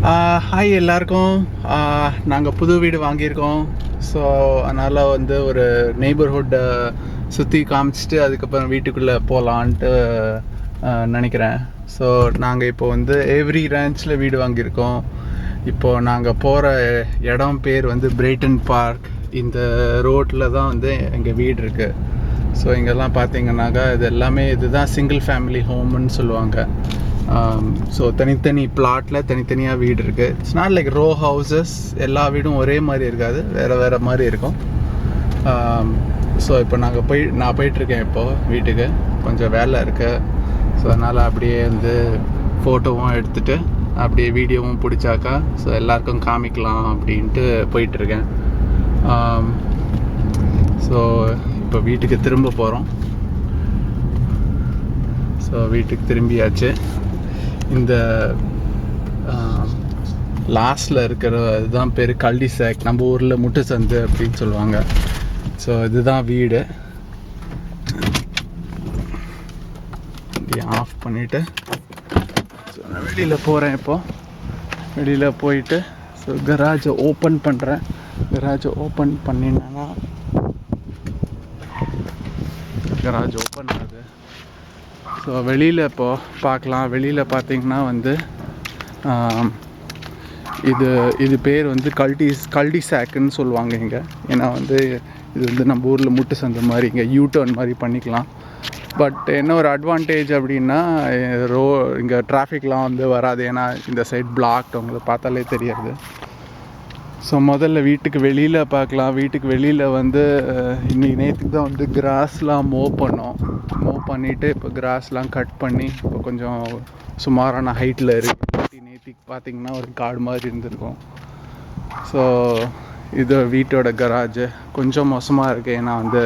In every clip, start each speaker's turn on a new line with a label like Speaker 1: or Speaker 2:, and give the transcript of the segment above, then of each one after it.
Speaker 1: Hi எல்லாருக்கும். நாங்கள் புது வீடு வாங்கியிருக்கோம். ஸோ அதனால் வந்து ஒரு நெய்பர்ஹுட்டை சுற்றி காமிச்சிட்டு அதுக்கப்புறம் வீட்டுக்குள்ளே போகலான்ட்டு நினைக்கிறேன். ஸோ நாங்கள் இப்போ வந்து எவ்ரி ரேஞ்சில் வீடு வாங்கியிருக்கோம். இப்போது நாங்கள் போகிற இடம் பேர் வந்து பிரைட்டன் பார்க். இந்த ரோட்டில் தான் வந்து எங்கள் வீடு இருக்குது. ஸோ இங்கெல்லாம் பார்த்தீங்கன்னாக்கா இது எல்லாமே இதுதான் சிங்கிள் ஃபேமிலி ஹோம்னு சொல்லுவாங்க. ஸோ தனித்தனி பிளாட்டில் தனித்தனியாக வீடு இருக்குது. It's not like row houses. எல்லா வீடும் ஒரே மாதிரி இருக்காது, வேறு வேறு மாதிரி இருக்கும். ஸோ இப்போ நான் போயிட்டுருக்கேன் இப்போது வீட்டுக்கு. கொஞ்சம் வேலை இருக்குது. ஸோ அதனால் அப்படியே வந்து ஃபோட்டோவும் எடுத்துகிட்டு அப்படியே வீடியோவும் பிடிச்சாக்கா ஸோ எல்லாருக்கும் காமிக்கலாம் அப்படின்ட்டு போயிட்டுருக்கேன். ஸோ இப்போ வீட்டுக்கு திரும்ப போகிறோம். ஸோ வீட்டுக்கு திரும்பியாச்சு. இந்த லாஸ்டில் இருக்கிற இதுதான் பேர் கல்டிசேக். நம்ம ஊரில் முட்டு சந்து அப்படின்னு சொல்லுவாங்க. ஸோ இதுதான் வீடு. ஆஃப் பண்ணிவிட்டு ஸோ நான் வெளியில் போகிறேன். இப்போது வெளியில் போயிட்டு ஸோ கராஜை ஓப்பன் பண்ணுறேன். கராஜை ஓப்பன் பண்ணினா கராஜ் ஓப்பன் ஆகுது. ஸோ வெளியில் இப்போது பார்க்கலாம். வெளியில் பார்த்திங்கன்னா வந்து இது பேர் வந்து கல்டிசேக்குன்னு சொல்லுவாங்க இங்கே. ஏன்னா வந்து இது வந்து நம்ம ஊரில் முட்டு சந்து மாதிரி இங்கே யூடர்ன் மாதிரி பண்ணிக்கலாம். பட் என்ன ஒரு அட்வான்டேஜ் அப்படின்னா இங்கே டிராஃபிக்லாம் வந்து வராது. ஏன்னா இந்த சைட் பிளாக்ட் உங்களுக்கு பார்த்தாலே தெரியாது. ஸோ முதல்ல வீட்டுக்கு வெளியில் பார்க்கலாம். வீட்டுக்கு வெளியில் வந்து இன்றைக்கி நேற்றுக்கு தான் வந்து கிராஸ்லாம் மூவ் பண்ணிவிட்டு இப்போ கிராஸ்லாம் கட் பண்ணி இப்போ கொஞ்சம் சுமாரான ஹைட்டில் இருக்குது. நேற்றுக்கு பார்த்திங்கன்னா ஒரு காடு மாதிரி இருந்திருக்கும். ஸோ இது வீட்டோட கராஜு கொஞ்சம் மோசமாக இருக்குது. ஏன்னா வந்து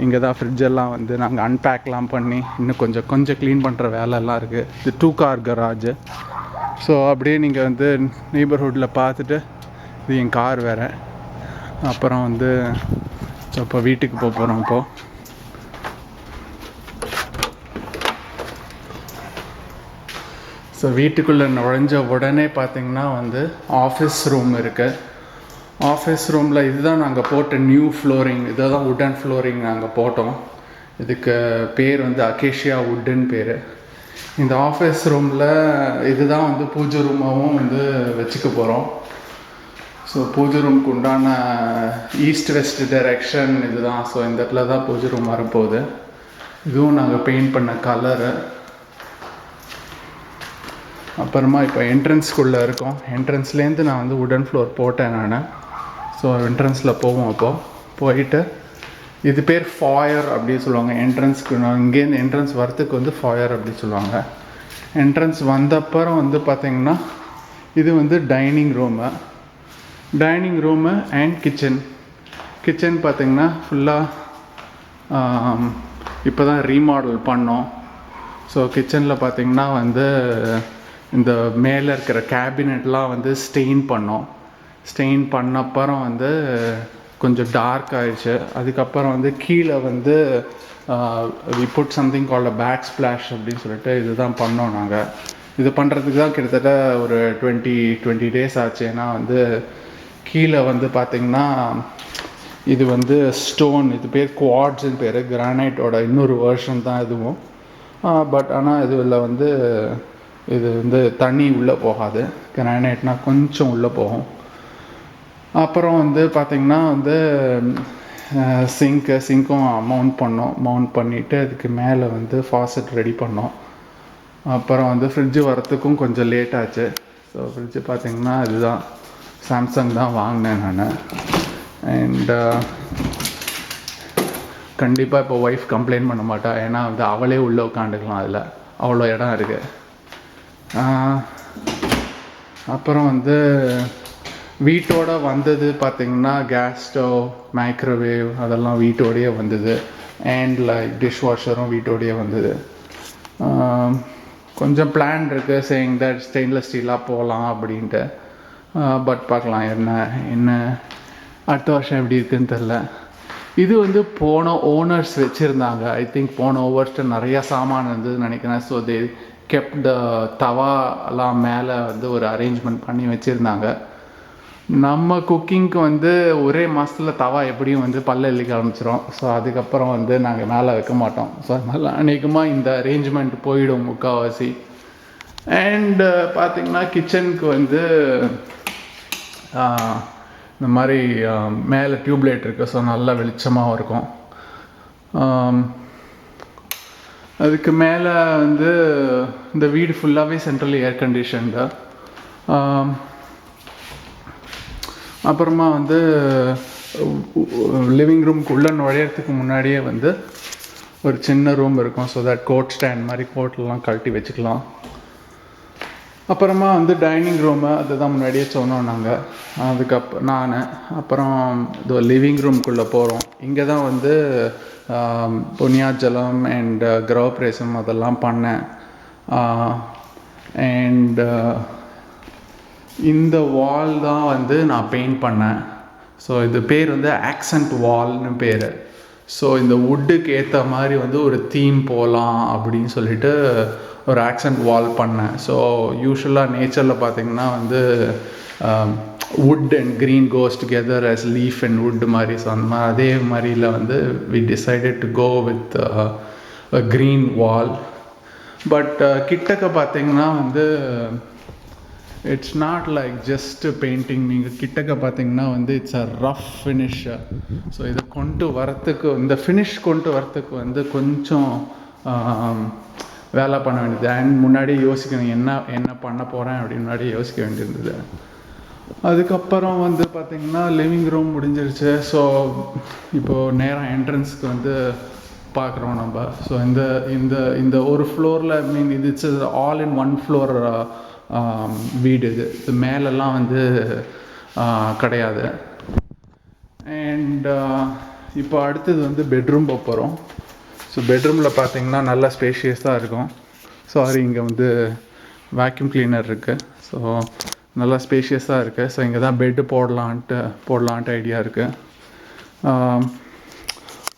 Speaker 1: இங்கே தான் ஃப்ரிட்ஜெல்லாம் வந்து நாங்கள் அன்பேக்லாம் பண்ணி இன்னும் கொஞ்சம் க்ளீன் பண்ணுற வேலைலாம் இருக்குது. இது 2 கார் கராஜு. ஸோ அப்படியே நீங்கள் வந்து நெய்பர்ஹுட்டில் பார்த்துட்டு இது என் கார் வேறு. அப்புறம் வந்து இப்போ வீட்டுக்கு போகிறோம். இப்போது ஸோ வீட்டுக்குள்ளே நுழைஞ்ச உடனே பார்த்திங்கன்னா வந்து ஆஃபீஸ் ரூம் இருக்குது. ஆஃபீஸ் ரூமில் இதுதான் நாங்கள் போட்ட நியூ ஃப்ளோரிங். இதை தான் வுட்டன் ஃப்ளோரிங் நாங்கள் போட்டோம். இதுக்கு பேர் வந்து அகேஷியா வுட்டுன்னு பேர். இந்த ஆஃபீஸ் ரூமில் இதுதான் வந்து பூஜை ரூமாகவும் வந்து வச்சுக்க போகிறோம். ஸோ பூஜை ரூமுக்கு உண்டான ஈஸ்ட் வெஸ்ட் டைரெக்ஷன் இதுதான். ஸோ இந்த இடத்துல தான் பூஜை ரூம் வரப்போகுது. இதுவும் நாங்கள் பெயிண்ட் பண்ண கலரு. அப்புறமா இப்போ என்ட்ரன்ஸ்குள்ளே இருக்கோம். என்ட்ரன்ஸ்லேருந்து நான் வந்து வுடன் ஃப்ளோர் போட்டேன் நான். ஸோ என்ட்ரன்ஸில் போவோம். அப்போது போயிட்டு இது பேர் ஃபாயர் அப்படின்னு சொல்லுவாங்க. என்ட்ரன்ஸ்க்கு இங்கேருந்து என்ட்ரன்ஸ் வரத்துக்கு வந்து ஃபாயர் அப்படி சொல்லுவாங்க. என்ட்ரன்ஸ் வந்தப்புறம் வந்து பார்த்திங்கன்னா இது வந்து டைனிங் ரூமு அண்ட் கிச்சன் பார்த்திங்கன்னா ஃபுல்லாக இப்போ தான் ரீமாடல் பண்ணோம். ஸோ கிச்சனில் பார்த்திங்கன்னா வந்து இந்த மேலே இருக்கிற கேபினெட்லாம் வந்து ஸ்டெயின் பண்ணப்பறம் வந்து கொஞ்சம் டார்க் ஆகிடுச்சு. அதுக்கப்புறம் வந்து கீழே வந்து we put something called back splash அப்படின்னு சொல்லிட்டு இதுதான் பண்ணோம். நாங்கள் இது பண்ணுறதுக்கு தான் கிட்டத்தட்ட ஒரு 20 days ஆச்சு. ஏன்னா வந்து கீழே வந்து பார்த்திங்கன்னா இது வந்து ஸ்டோன். இது பேர் குவாட்ஸ்ன்னு பேர். கிரானைட்டோட இன்னொரு வெர்ஷன் தான் இதுவும். பட் ஆனால் இதில் வந்து இது வந்து தண்ணி உள்ளே போகாது. கிரானைட்னால் கொஞ்சம் உள்ளே போகும். அப்புறம் வந்து பார்த்திங்கன்னா வந்து சிங்க்கும் மவுண்ட் பண்ணிவிட்டு அதுக்கு மேலே வந்து ஃபாசட் ரெடி பண்ணோம். அப்புறம் வந்து ஃப்ரிட்ஜு வரத்துக்கும் கொஞ்சம் லேட் ஆச்சு. ஸோ ஃப்ரிட்ஜு பார்த்திங்கன்னா இதுதான் சாம்சங் தான் வாங்கினேன் நான். அண்ட் கண்டிப்பாக இப்போ ஒய்ஃப் கம்ப்ளைண்ட் பண்ண மாட்டா. ஏன்னா வந்து அவளே உள்ளே உட்காந்துக்கலாம். அதில் அவ்வளோ இடம் இருக்குது. அப்புறம் வந்து வீட்டோடு வந்தது பார்த்திங்கன்னா கேஸ் ஸ்டவ், மைக்ரோவேவ் அதெல்லாம் வீட்டோடையே வந்தது. அண்ட் லைக் டிஷ் வாஷரும் வீட்டோடையே வந்தது. கொஞ்சம் பிளான் இருக்குது சேயிங் தட் ஸ்டெயின்லெஸ் ஸ்டீலாக போகலாம் அப்படின்ட்டு. பட் பார்க்கலாம் என்ன அடுத்த வருஷம் எப்படி இருக்குதுன்னு தெரில. இது வந்து போன ஓனர்ஸ் வச்சுருந்தாங்க. ஐ திங்க் போன ஓவர்ஸ்ட்டு நிறையா சாமான் இருந்ததுன்னு நினைக்கிறேன். ஸோ தே கெப்ட் தவாலாம் மேலே வந்து ஒரு அரேஞ்ச்மெண்ட் பண்ணி வச்சுருந்தாங்க. நம்ம குக்கிங்க்கு வந்து ஒரே மாதத்தில் தவா எப்படியும் வந்து பல்லளிக்க ஆரம்பிச்சிடும். ஸோ அதுக்கப்புறம் வந்து நாங்கள் மேலே வைக்க மாட்டோம். ஸோ அதனால் அநேகமாக இந்த அரேஞ்ச்மெண்ட் போயிடும் முக்கால்வாசி. அண்டு பார்த்திங்கன்னா கிச்சனுக்கு வந்து இந்த மாதிரி மேலே டியூப்லைட் இருக்குது. ஸோ நல்லா வெளிச்சமாகவும் இருக்கும். அதுக்கு மேலே வந்து இந்த வீடு ஃபுல்லாகவே சென்ட்ரலி ஏர் கண்டிஷன்டு. அப்புறமா வந்து லிவிங் ரூம்க்குள்ளே நுழையிறதுக்கு முன்னாடியே வந்து ஒரு சின்ன ரூம் இருக்கும். ஸோ தட் கோட் ஸ்டாண்ட் மாதிரி கோட்லாம் கழட்டி வச்சுக்கலாம். அப்புறமா வந்து டைனிங் ரூமு அதுதான் முன்னாடியே சொன்னோம் நாங்கள். நான் அப்புறம் இது லிவிங் ரூம்குள்ளே போகிறோம். இங்கே தான் வந்து புண்ணியாஜலம் அண்ட் கிரகப்பிரவேசம் அதெல்லாம் பண்ணேன். அண்ட் இந்த வால் தான் வந்து நான் பெயிண்ட் பண்ணேன். ஸோ இது பேர் வந்து ஆக்சன்ட் வால்னு பேர். ஸோ இந்த வுட்டுக்கு ஏற்ற மாதிரி வந்து ஒரு தீம் போகலாம் அப்படின்னு சொல்லிட்டு ஒரு ஆக்சன்ட் வால் பண்ணேன். ஸோ யூஸ்வலாக நேச்சரில் பார்த்திங்கன்னா வந்து would and green cos together as leaf and would மாதிரி. ஸோ அந்த மாதிரி அதே மாதிரியில் வந்து we decided to go with a green wall. But கிட்டக்க பார்த்திங்கன்னா வந்து it's not like just painting. நீங்கள் கிட்டக்க பார்த்திங்கன்னா வந்து it's a rough finish. So இதை கொண்டு வரத்துக்கு இந்த ஃபினிஷ் கொண்டு வரத்துக்கு வந்து கொஞ்சம் வேலை பண்ண வேண்டியது. அண்ட் முன்னாடி யோசிக்கணும் என்ன பண்ண போகிறேன் அப்படின்னு முன்னாடி யோசிக்க வேண்டியிருந்தது. அதுக்கப்புறம் வந்து பார்த்திங்கன்னா லிவிங் ரூம் முடிஞ்சிருச்சு. ஸோ இப்போது நேராக என்ட்ரன்ஸ்க்கு வந்து பார்க்குறோம் நம்ம. ஸோ இந்த இந்த இந்த ஒரு ஃப்ளோரில் இது it's all in one floor வீடு. இது மேலெல்லாம் வந்து கிடையாது. அண்ட் இப்போ அடுத்தது வந்து பெட்ரூம் போகிறோம். ஸோ பெட்ரூமில் பார்த்திங்கன்னா நல்லா ஸ்பேஷியஸாக இருக்கும். சாரி, இங்கே வந்து வேக்யூம் கிளீனர் இருக்குது. ஸோ நல்லா ஸ்பேஷியஸாக இருக்குது. ஸோ இங்கே தான் பெட்டு போடலான்ட்டு ஐடியா இருக்குது.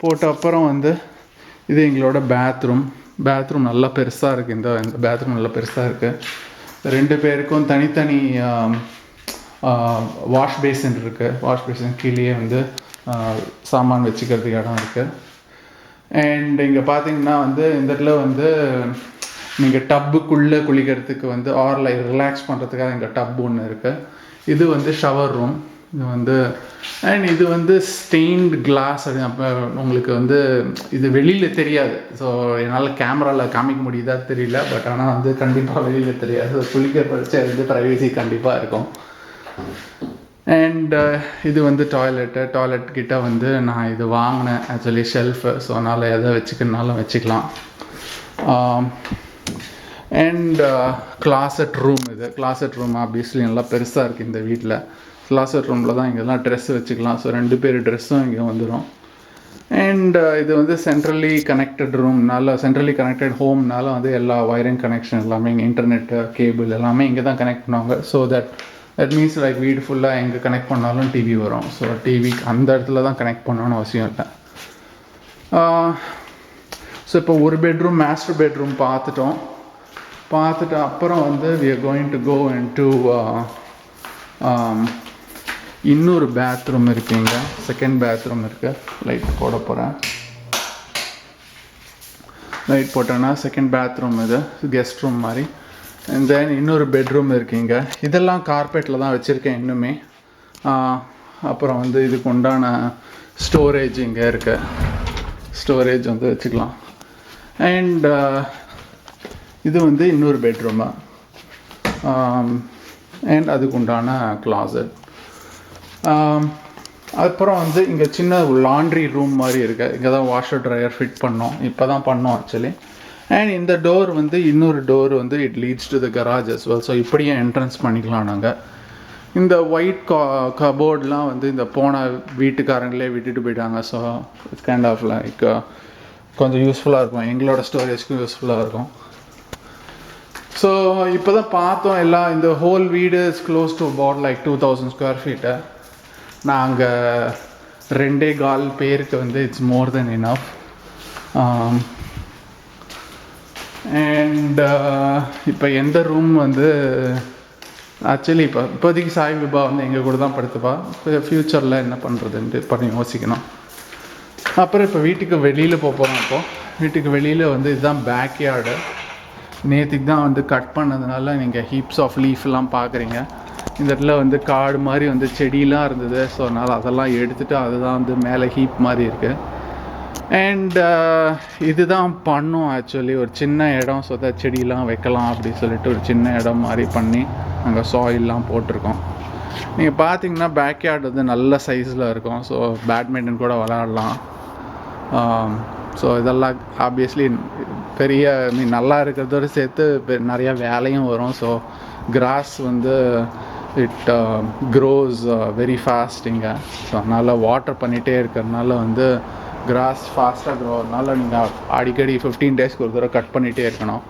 Speaker 1: போட்ட அப்புறம் வந்து இது எங்களோட பேத்ரூம் நல்லா பெருசாக இருக்குது. இந்த பேத்ரூம் நல்லா பெருசாக இருக்குது. 2 பேருக்கும் தனித்தனி வாஷ் பேசின் இருக்குது. வாஷ் பேசின் கீழே வந்து சாமான் வச்சுக்கிறதுக்கு இடம் இருக்குது. அண்ட் இங்கே பார்த்தீங்கன்னா வந்து இந்த இடத்துல வந்து நீங்கள் டப்புக்குள்ளே குளிக்கிறதுக்கு வந்து ஆர்ல ரிலாக்ஸ் பண்ணுறதுக்காக இங்கே டப் ஒன்று இருக்குது. இது வந்து ஷவர் ரூம். இது வந்து அண்ட் இது வந்து ஸ்டெயின்டு கிளாஸ். அப்போ உங்களுக்கு வந்து இது வெளியில் தெரியாது. ஸோ என்னால் கேமராவில் காமிக்க முடியுதா தெரியல. பட் ஆனால் வந்து கண்டிப்பாக வெளியில் தெரியாது. குளிக்க பறிச்சு அது வந்து ப்ரைவசி கண்டிப்பாக இருக்கும். அண்ட் இது வந்து டாய்லெட் கிட்ட வந்து நான் இது வாங்கினேன் ஆக்சுவலி ஷெல்ஃபு. ஸோ அதனால் எதை வச்சுக்கணுனாலும் வச்சுக்கலாம். அண்ட் கிளாசட் ரூம் ஆப்வியஸ்லி நல்லா பெருசாக இருக்குது இந்த வீட்டில். கிளாசட் ரூமில் தான் இங்கெல்லாம் ட்ரெஸ்ஸு வச்சுக்கலாம். ஸோ 2 பேர் ட்ரெஸ்ஸும் இங்கே வந்துடும். அண்ட் இது வந்து சென்ட்ரலி கனெக்டட் ஹோம்னால வந்து எல்லா வயரிங் கனெக்ஷன் எல்லாமே இங்கே இன்டர்நெட்டு கேபிள் எல்லாமே இங்கே தான் கனெக்ட் பண்ணுவாங்க. ஸோ தட் மீன்ஸ் லைக் வீடு ஃபுல்லாக எங்கே கனெக்ட் பண்ணாலும் டிவி வரும். ஸோ டிவிக்கு அந்த இடத்துல தான் கனெக்ட் பண்ணணும்னு அவசியம் இல்லை. ஸோ இப்போ ஒரு பெட்ரூம் மாஸ்டர் பெட்ரூம் பார்த்துட்டு அப்புறம் வந்து we are going to go into இன்னொரு பேத்ரூம் இருக்குங்க. செகண்ட் பேத்ரூம் இருக்குது. லைட் போட போகிறேன். லைட் போட்டோன்னா செகண்ட் பேத்ரூம் இது கெஸ்ட் ரூம் மாதிரி. அண்ட் தென் இன்னொரு பெட்ரூம் இருக்குங்க. இதெல்லாம் கார்பெட்டில் தான் வச்சுருக்கேன் இன்னுமே. அப்புறம் வந்து இதுக்கு உண்டான ஸ்டோரேஜ் இங்கே இருக்குது. ஸ்டோரேஜ் வந்து வச்சுக்கலாம். அண்ட் இது வந்து இன்னொரு பெட்ரூமு. அண்ட் அதுக்கு உண்டான கிளாசட். அப்புறம் வந்து இங்கே சின்ன லாண்ட்ரி ரூம் மாதிரி இருக்குது. இங்கே தான் வாஷர் ட்ரையர் ஃபிட் பண்ணோம். இப்போ தான் பண்ணோம் ஆக்சுவலி. அண்ட் இந்த டோர் வந்து இன்னொரு டோர் வந்து it leads to the garage as well. So இப்படியே என்ட்ரன்ஸ் பண்ணிக்கலாம் நாங்கள். இந்த ஒயிட் கபோர்ட்லாம் வந்து இந்த போன வீட்டுக்காரங்களே விட்டுட்டு போயிட்டாங்க. So it's kind of like கொஞ்சம் யூஸ்ஃபுல்லாக இருக்கும். எங்களோட ஸ்டோரேஜ்க்கும் யூஸ்ஃபுல்லாக இருக்கும். ஸோ இப்போ தான் பார்த்தோம் எல்லாம். இந்த ஹோல் வீடு is close to about like 2000 square feet. நாங்கள் 2.25 பேருக்கு வந்து it's more then enough. And இப்போ எந்த ரூம் வந்து ஆக்சுவலி இப்போதைக்கு சாய் விபா வந்து எங்கள் கூட தான் படுத்துப்பா. இப்போ ஃப்யூச்சரில் என்ன பண்ணுறதுன்ட்டு பண்ணி யோசிக்கணும். அப்புறம் இப்போ வீட்டுக்கு வெளியில் போகிறோம். இப்போது வீட்டுக்கு வெளியில் வந்து இதுதான் பேக்யார்டு. நேற்றுக்கு தான் வந்து கட் பண்ணதுனால நீங்கள் ஹீப்ஸ் ஆஃப் லீஃப்லாம் பார்க்குறீங்க. இந்த இடத்துல வந்து காடு மாதிரி வந்து செடியெலாம் இருந்தது. ஸோ அதனால் அதெல்லாம் எடுத்துகிட்டு அதுதான் வந்து மேலே ஹீப் மாதிரி இருக்குது. அண்ட் இதுதான் பண்ணோம் ஆக்சுவலி ஒரு சின்ன இடம். ஸோ தான் செடியெலாம் வைக்கலாம் அப்படின்னு சொல்லிட்டு ஒரு சின்ன இடம் மாதிரி பண்ணி அங்கே சாயிலெலாம் போட்டிருக்கோம். நீங்கள் பார்த்தீங்கன்னா பேக்யார்டு வந்து நல்ல சைஸில் இருக்கும். ஸோ பேட்மிண்டன் கூட விளாடலாம். ஸோ இதெல்லாம் ஆப்வியஸ்லி பெரிய நல்லா இருக்கிறதோடு சேர்த்து நிறையா வேலையும் வரும். ஸோ கிராஸ் வந்து இட் க்ரோஸ் வெரி ஃபாஸ்ட் இங்கே. ஸோ அதனால் வாட்டர் பண்ணிகிட்டே இருக்கிறதுனால வந்து கிராஸ் ஃபாஸ்ட்டாக க்ரோ ஆகிறதுனால நீங்கள் அடிக்கடி 15 டேஸ்க்கு ஒரு தடவை கட் பண்ணிகிட்டே இருக்கணும்.